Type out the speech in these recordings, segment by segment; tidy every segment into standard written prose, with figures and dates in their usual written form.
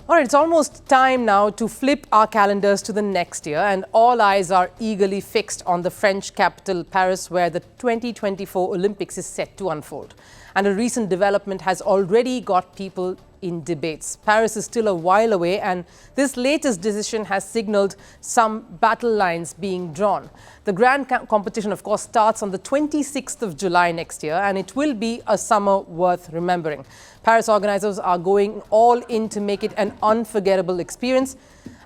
All right, it's almost time now to flip our calendars to the next year, and all eyes are eagerly fixed on the French capital, Paris, where the 2024 Olympics is set to unfold. And a recent development has already got people in debates. Paris is still a while away, and this latest decision has signaled some battle lines being drawn. The grand competition, of course, starts on the 26th of July next year, and it will be a summer worth remembering. Paris organizers are going all in to make it an unforgettable experience.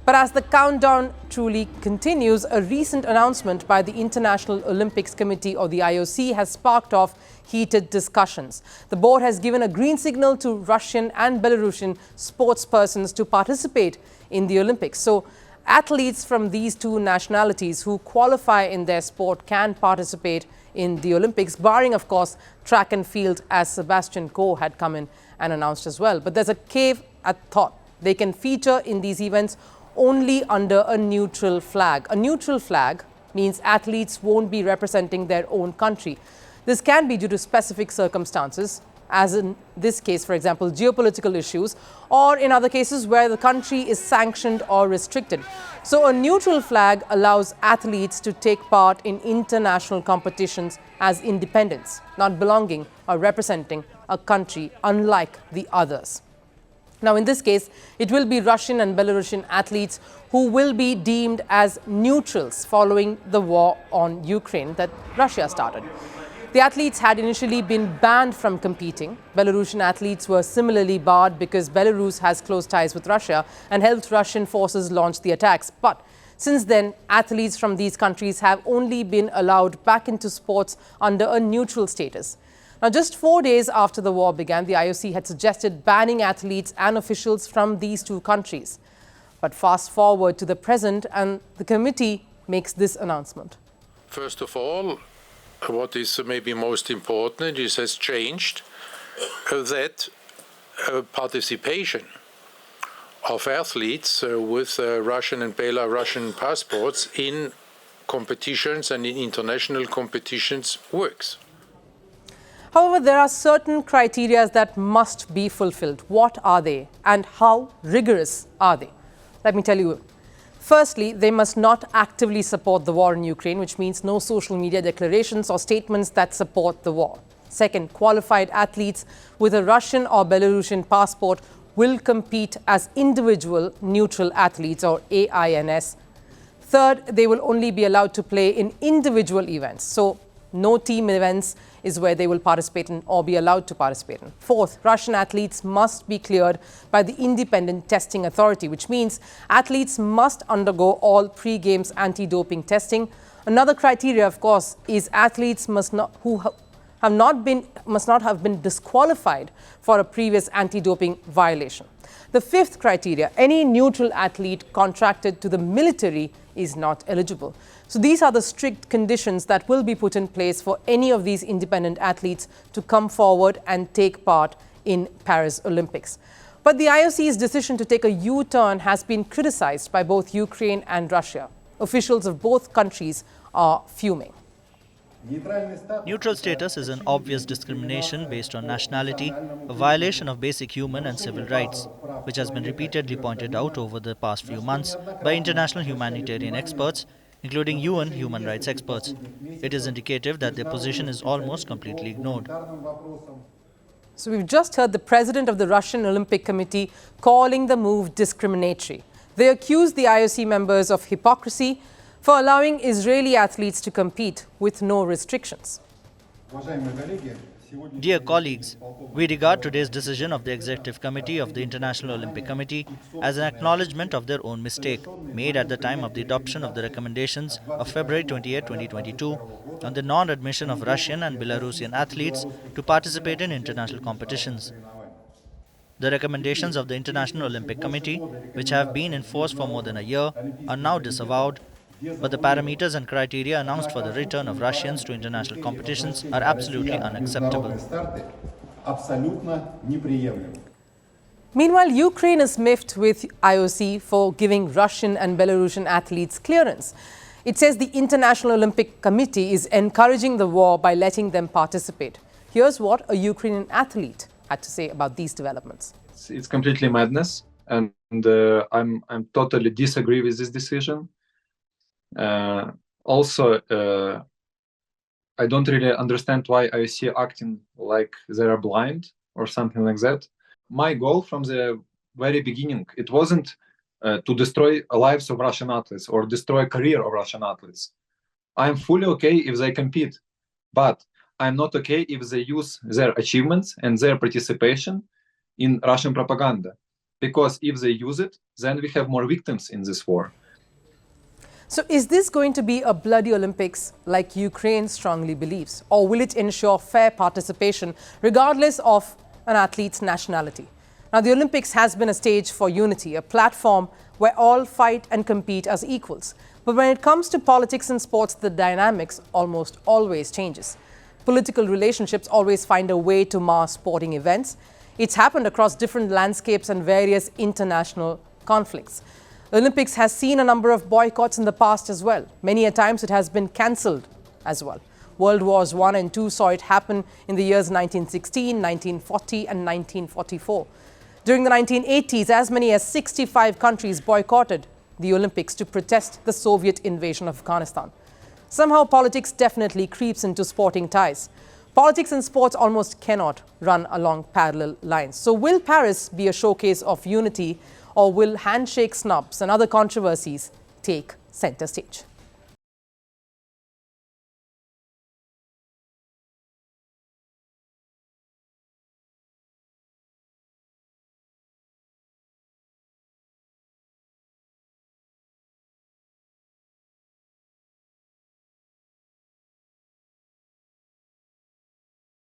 But as the countdown truly continues, a recent announcement by the International Olympics Committee, or the IOC, has sparked off heated discussions. The board has given a green signal to Russian and Belarusian sportspersons to participate in the Olympics. So athletes from these two nationalities who qualify in their sport can participate in the Olympics, barring, of course, track and field, as Sebastian Coe had come in and announced as well. But there's a caveat thought. They can feature in these events only under a neutral flag. A neutral flag means athletes won't be representing their own country. This can be due to specific circumstances, as in this case, for example, geopolitical issues, or in other cases where the country is sanctioned or restricted. So a neutral flag allows athletes to take part in international competitions as independents, not belonging or representing a country unlike the others. Now, in this case, it will be Russian and Belarusian athletes who will be deemed as neutrals following the war on Ukraine that Russia started. The athletes had initially been banned from competing. Belarusian athletes were similarly barred because Belarus has close ties with Russia and helped Russian forces launch the attacks. But since then, athletes from these countries have only been allowed back into sports under a neutral status. Now, just 4 days after the war began, the IOC had suggested banning athletes and officials from these two countries. But fast forward to the present, and the committee makes this announcement. First of all, what is maybe most important is has changed that participation of athletes with Russian and Belarusian passports in competitions and in international competitions works. However, there are certain criteria that must be fulfilled. What are they, and how rigorous are they? Let me tell you. Firstly, they must not actively support the war in Ukraine, which means no social media declarations or statements that support the war. Second, qualified athletes with a Russian or Belarusian passport will compete as individual neutral athletes, or AINS. Third, they will only be allowed to play in individual events. So no team events is where they will participate in or be allowed to participate in. Fourth, Russian athletes must be cleared by the Independent Testing Authority, which means athletes must undergo all pre-games anti-doping testing. Another criteria, of course, is athletes must not have been disqualified for a previous anti-doping violation. The fifth criteria, any neutral athlete contracted to the military is not eligible. So these are the strict conditions that will be put in place for any of these independent athletes to come forward and take part in Paris Olympics. But the IOC's decision to take a U-turn has been criticized by both Ukraine and Russia. Officials of both countries are fuming. Neutral status is an obvious discrimination based on nationality, a violation of basic human and civil rights, which has been repeatedly pointed out over the past few months by international humanitarian experts, including UN human rights experts. It is indicative that their position is almost completely ignored. So we've just heard the president of the Russian Olympic Committee calling the move discriminatory. They accused the IOC members of hypocrisy for allowing Israeli athletes to compete with no restrictions. Dear colleagues, we regard today's decision of the Executive Committee of the International Olympic Committee as an acknowledgement of their own mistake made at the time of the adoption of the recommendations of February 28, 2022 on the non-admission of Russian and Belarusian athletes to participate in international competitions. The recommendations of the International Olympic Committee, which have been in force for more than a year, are now disavowed. But the parameters and criteria announced for the return of Russians to international competitions are absolutely unacceptable. Meanwhile, Ukraine is miffed with IOC for giving Russian and Belarusian athletes clearance. It says the International Olympic Committee is encouraging the war by letting them participate. Here's what a Ukrainian athlete had to say about these developments. It's completely madness, and and I'm totally disagree with this decision. Also, I don't really understand why IOC acting like they are blind or something like that. My goal from the very beginning, it wasn't to destroy lives of Russian athletes or destroy career of Russian athletes. I'm fully okay if they compete, but I'm not okay if they use their achievements and their participation in Russian propaganda. Because if they use it, then we have more victims in this war. So is this going to be a bloody Olympics like Ukraine strongly believes? Or will it ensure fair participation regardless of an athlete's nationality? Now, the Olympics has been a stage for unity, a platform where all fight and compete as equals. But when it comes to politics and sports, the dynamics almost always changes. Political relationships always find a way to mar sporting events. It's happened across different landscapes and various international conflicts. The Olympics has seen a number of boycotts in the past as well. Many a times it has been cancelled as well. World Wars I and II saw it happen in the years 1916, 1940 and 1944. During the 1980s, as many as 65 countries boycotted the Olympics to protest the Soviet invasion of Afghanistan. Somehow politics definitely creeps into sporting ties. Politics and sports almost cannot run along parallel lines. So will Paris be a showcase of unity, or will handshake snubs and other controversies take center stage?